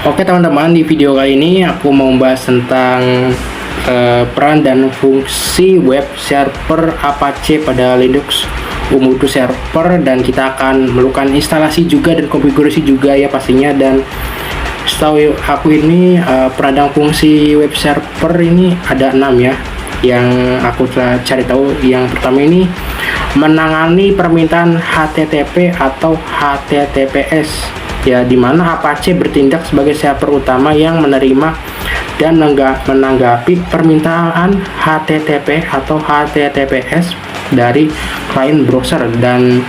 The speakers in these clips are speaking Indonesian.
Oke teman-teman, di video kali ini aku mau membahas tentang peran dan fungsi web server Apache pada Linux Ubuntu server, dan kita akan melakukan instalasi juga dan konfigurasi juga ya pastinya. Dan setahu aku ini peran dan fungsi web server ini ada 6 ya, yang aku telah cari tahu. Yang pertama ini menangani permintaan HTTP atau HTTPS ya, dimana Apache bertindak sebagai server utama yang menerima dan menanggapi permintaan HTTP atau HTTPS dari klien browser dan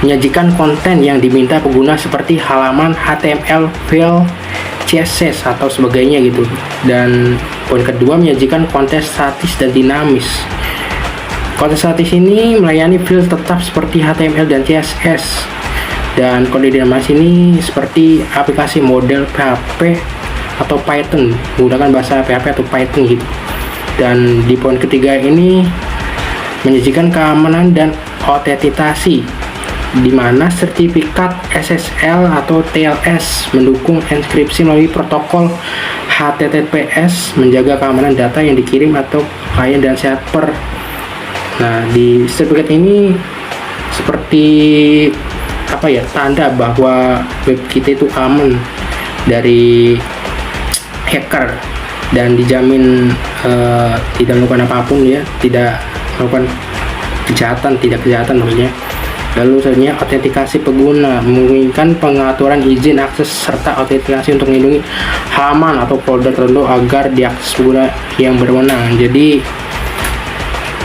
menyajikan konten yang diminta pengguna seperti halaman HTML, file, CSS atau sebagainya gitu. Dan poin kedua, menyajikan konten statis dan dinamis. Konten statis ini melayani file tetap seperti HTML dan CSS, dan kode dinamis ini seperti aplikasi model PHP atau Python, menggunakan bahasa PHP atau Python gitu. Dan di poin ketiga ini menyajikan keamanan dan autentikasi, di mana sertifikat SSL atau TLS mendukung enkripsi melalui protokol HTTPS, menjaga keamanan data yang dikirim atau klien dan server. Nah, di sertifikat ini seperti apa ya, tanda bahwa web kita itu aman dari hacker dan dijamin tidak melakukan apapun ya, tidak melakukan tidak kejahatan maksudnya. Lalu selanjutnya, autentikasi pengguna, memungkinkan pengaturan izin akses serta autentikasi untuk melindungi halaman atau folder tertentu agar diakses pengguna yang berwenang. Jadi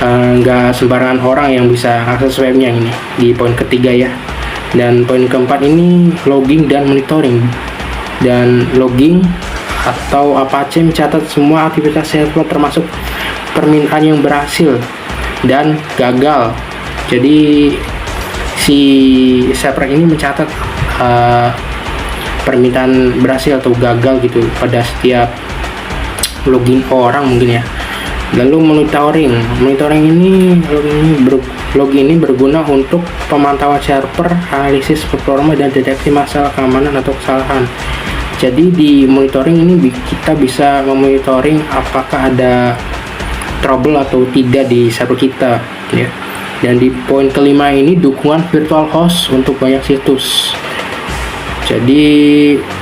nggak sembarangan orang yang bisa akses webnya, ini di poin ketiga ya. Dan poin keempat ini logging dan monitoring. Dan logging atau Apache mencatat semua aktivitas server termasuk permintaan yang berhasil dan gagal. Jadi si server ini mencatat permintaan berhasil atau gagal gitu pada setiap login orang mungkin ya. Lalu monitoring ini login ini berguna untuk pemantauan server, analisis performa, dan deteksi masalah keamanan atau kesalahan. Jadi di monitoring ini kita bisa memonitoring apakah ada trouble atau tidak di server kita ya. Dan di poin kelima ini dukungan virtual host untuk banyak situs. Jadi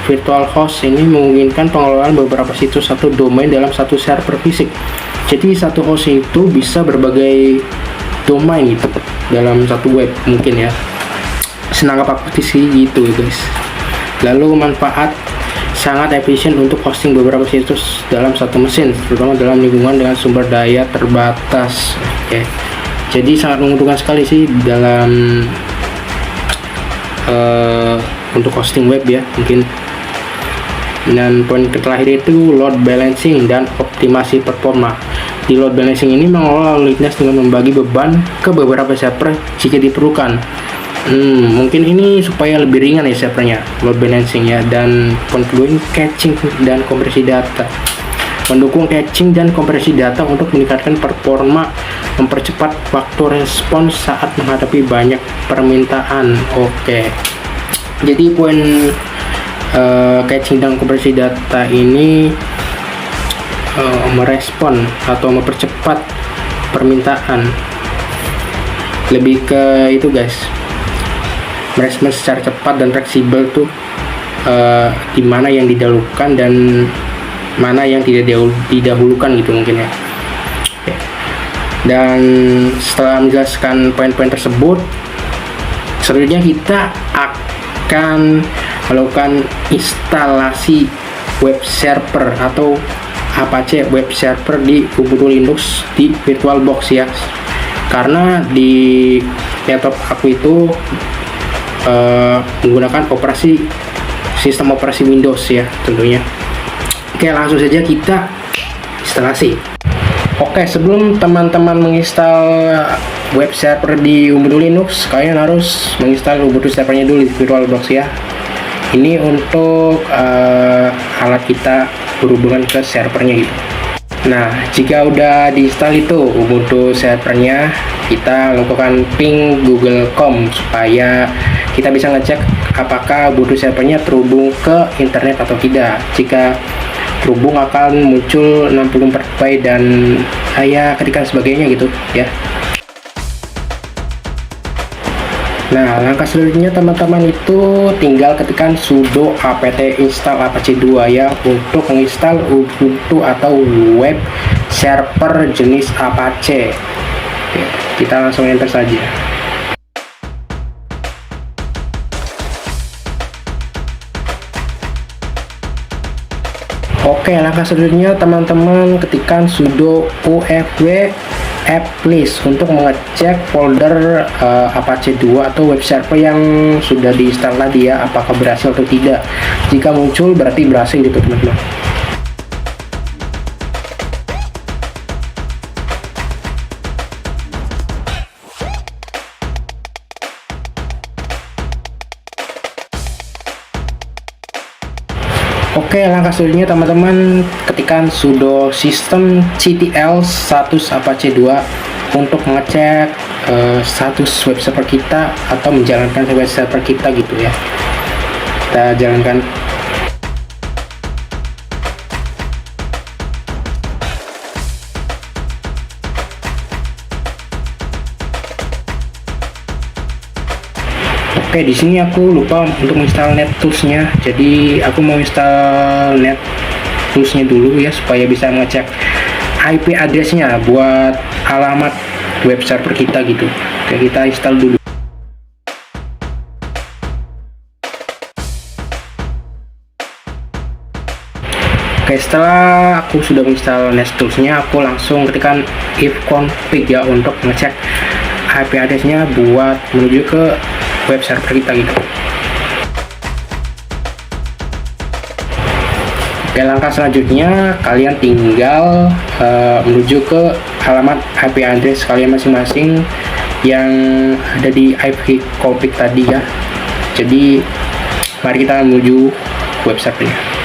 virtual host ini memungkinkan pengelolaan beberapa situs atau domain dalam satu server fisik. Jadi satu host itu bisa berbagai domain gitu dalam satu web mungkin ya. Senanggap aku sih gitu guys. Lalu manfaat sangat efisien untuk hosting beberapa situs dalam satu mesin, terutama dalam lingkungan dengan sumber daya terbatas. Oke. Jadi sangat menguntungkan sekali sih dalam untuk hosting web ya mungkin. Dan poin terakhir itu load balancing dan optimasi performa. Di load balancing ini mengelola lalu lintas dengan membagi beban ke beberapa server jika diperlukan. Mungkin ini supaya lebih ringan ya servernya, load balancing ya. Dan poin kedua ini caching dan kompresi data, mendukung caching dan kompresi data untuk meningkatkan performa, mempercepat waktu respons saat menghadapi banyak permintaan. Oke. Jadi poin caching dan kompresi data ini merespon atau mempercepat permintaan, lebih ke itu guys, merespon secara cepat dan fleksibel tuh di mana yang didahulukan dan mana yang tidak didahulukan gitu mungkin ya. Oke. Dan setelah menjelaskan poin-poin tersebut, selanjutnya kita akan melakukan instalasi web server atau Apache web server di Ubuntu Linux di VirtualBox ya. Karena di laptop aku itu menggunakan sistem operasi Windows ya tentunya. Oke, langsung saja kita instalasi. Oke, sebelum teman-teman menginstal web server di Ubuntu Linux, kalian harus menginstal Ubuntu servernya dulu di VirtualBox ya. Ini untuk alat kita berhubungan ke servernya gitu. Nah, jika udah diinstal itu Ubuntu servernya, kita lakukan ping Google.com supaya kita bisa ngecek apakah Ubuntu servernya terhubung ke internet atau tidak. Jika terhubung akan muncul 64 byte dan ya ketikan sebagainya gitu ya. Nah, langkah selanjutnya teman-teman itu tinggal ketikkan sudo apt install apache 2 ya untuk menginstal Ubuntu atau web server jenis Apache. Oke, kita langsung enter saja. Oke, langkah selanjutnya teman-teman ketikkan sudo ufw applist untuk mengecek folder Apache 2 atau web server yang sudah diinstal tadi ya, apakah berhasil atau tidak. Jika muncul berarti berhasil gitu teman-teman. Oke, langkah selanjutnya teman-teman ketikkan sudo systemctl status apache 2 untuk mengecek status web server kita atau menjalankan web server kita gitu ya. Kita jalankan. Oke, di sini aku lupa untuk install NetTools-nya. Jadi aku mau install NetTools-nya dulu ya supaya bisa ngecek IP address-nya buat alamat web server kita gitu. Oke, kita install dulu. Oke, setelah aku sudah menginstal NetTools-nya, aku langsung ketikkan ifconfig ya untuk ngecek IP address-nya buat menuju ke web server kita gitu. Oke, langkah selanjutnya kalian tinggal menuju ke alamat IP address kalian masing-masing yang ada di ifconfig tadi ya. Jadi mari kita menuju web servernya.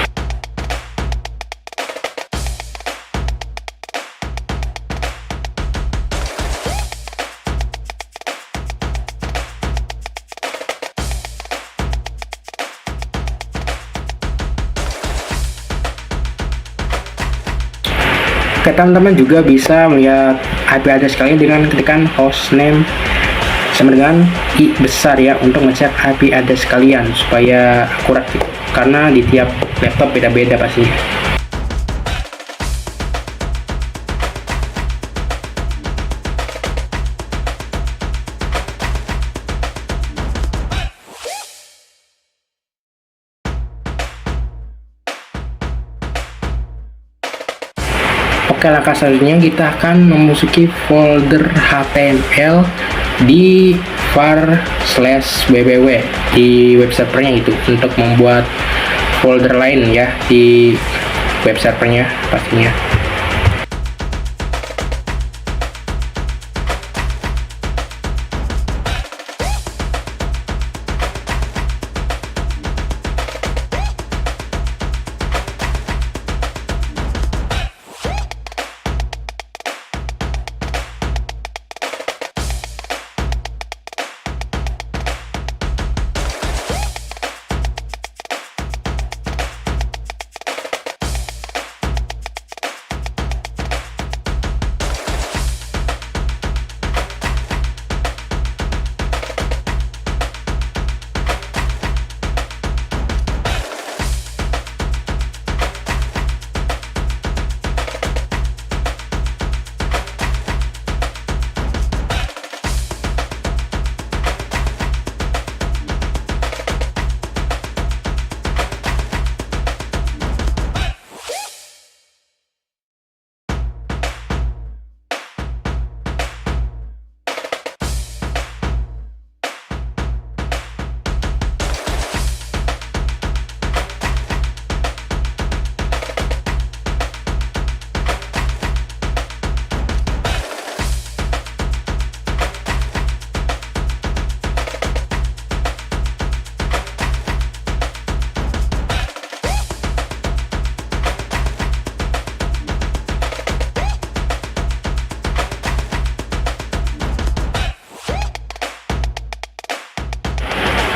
Oke, teman-teman juga bisa melihat IP address kalian dengan ketikan hostname sama dengan I besar ya untuk ngecek IP address kalian supaya akurat gitu. Karena di tiap laptop beda-beda pastinya. Oke, langkah selanjutnya kita akan memasuki folder HTML di var/www di web servernya itu untuk membuat folder lain ya di web servernya pastinya.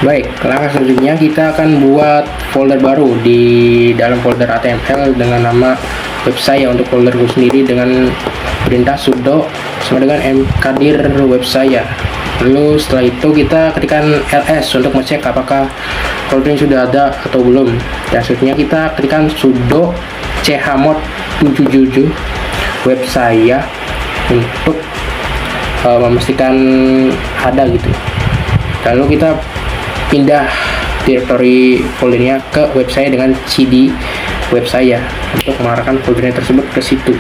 Baik, langkah selanjutnya kita akan buat folder baru di dalam folder HTML dengan nama web saya. Untuk folderku sendiri dengan perintah sudo sama dengan mkdir web saya. Lalu setelah itu kita ketikkan ls untuk mengecek apakah folder ini sudah ada atau belum. Dan selanjutnya kita ketikkan sudo chmod 77 web saya untuk memastikan ada gitu. Lalu kita pindah directory foldernya ke web saya dengan cd web saya untuk mengarahkan foldernya tersebut ke situ.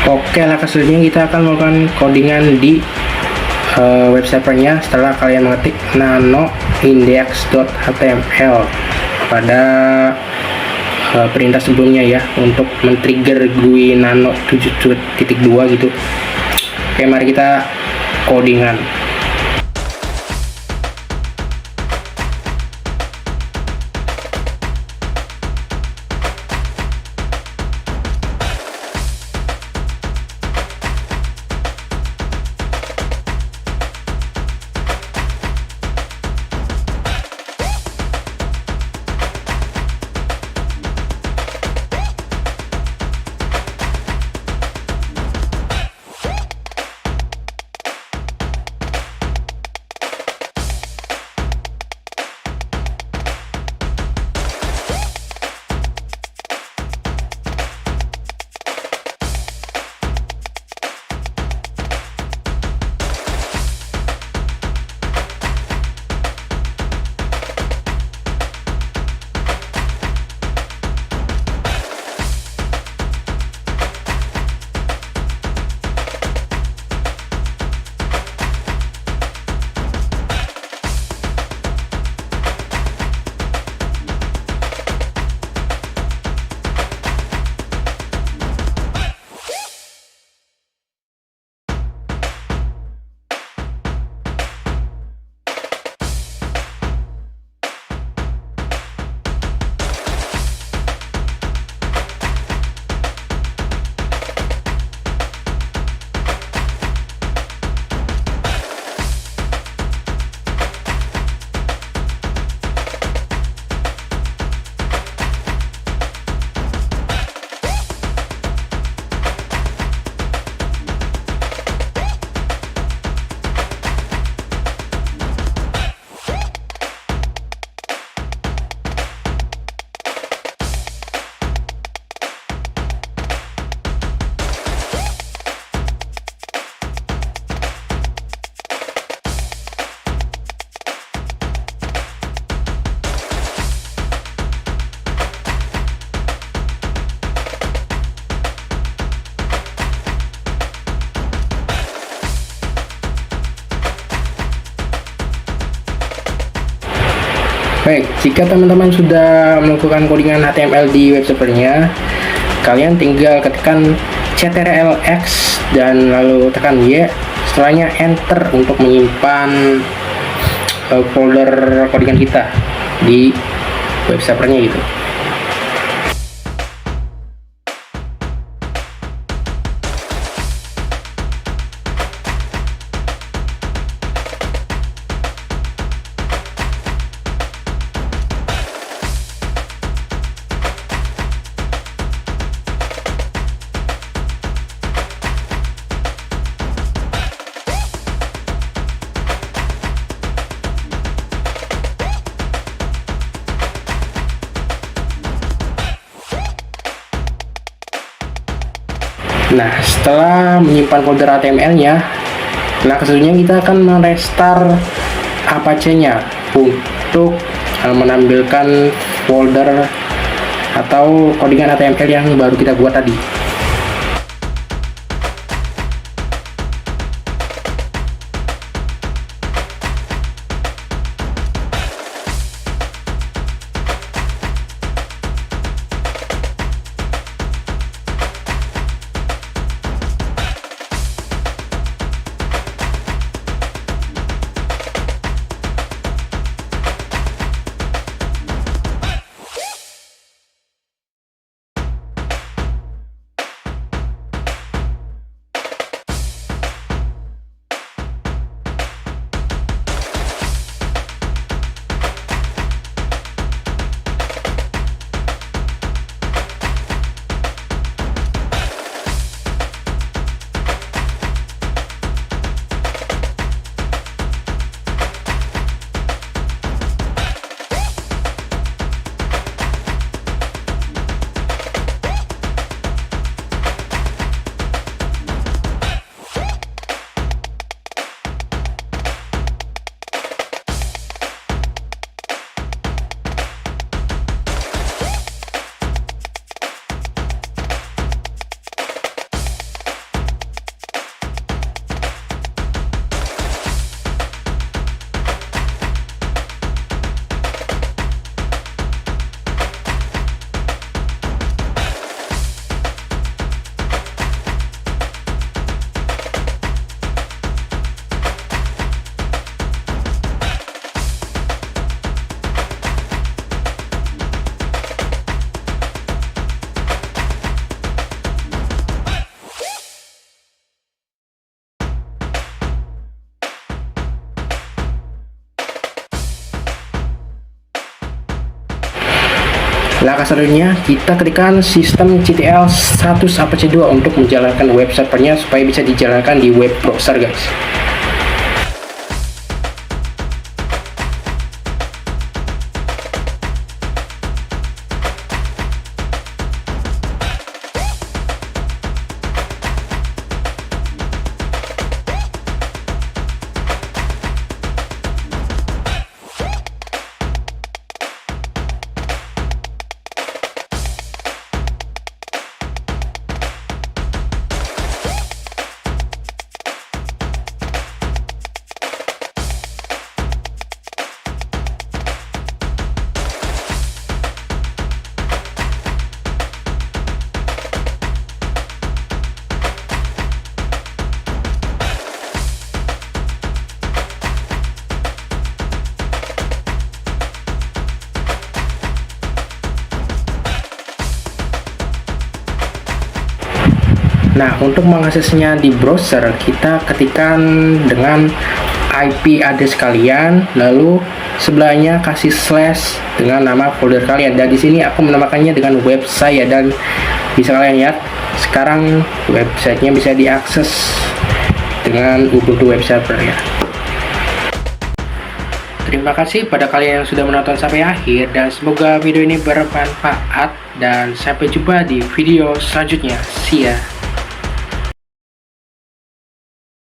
Oke, langkah selanjutnya kita akan melakukan codingan di web servernya setelah kalian mengetik nano-index.html pada perintah sebelumnya ya, untuk men-trigger GUI nano 7.2 gitu. Oke, mari kita codingan. Baik, jika teman-teman sudah melakukan codingan HTML di web servernya, kalian tinggal ketikkan ctrl-x dan lalu tekan Y, setelahnya enter untuk menyimpan folder codingan kita di web servernya gitu. Nah, setelah menyimpan folder HTML-nya, langkah selanjutnya kita akan merestart Apache-nya untuk menampilkan folder atau codingan HTML yang baru kita buat tadi. Langkah selanjutnya kita ketikkan systemctl status Apache 2 untuk menjalankan web servernya supaya bisa dijalankan di web browser, guys. Nah, untuk mengaksesnya di browser, kita ketikkan dengan IP address kalian, lalu sebelahnya kasih slash dengan nama folder kalian. Dan di sini aku menamakannya dengan web saya, dan bisa kalian lihat sekarang websitenya bisa diakses dengan Ubuntu Web Server ya. Terima kasih pada kalian yang sudah menonton sampai akhir, dan semoga video ini bermanfaat, dan sampai jumpa di video selanjutnya. See ya.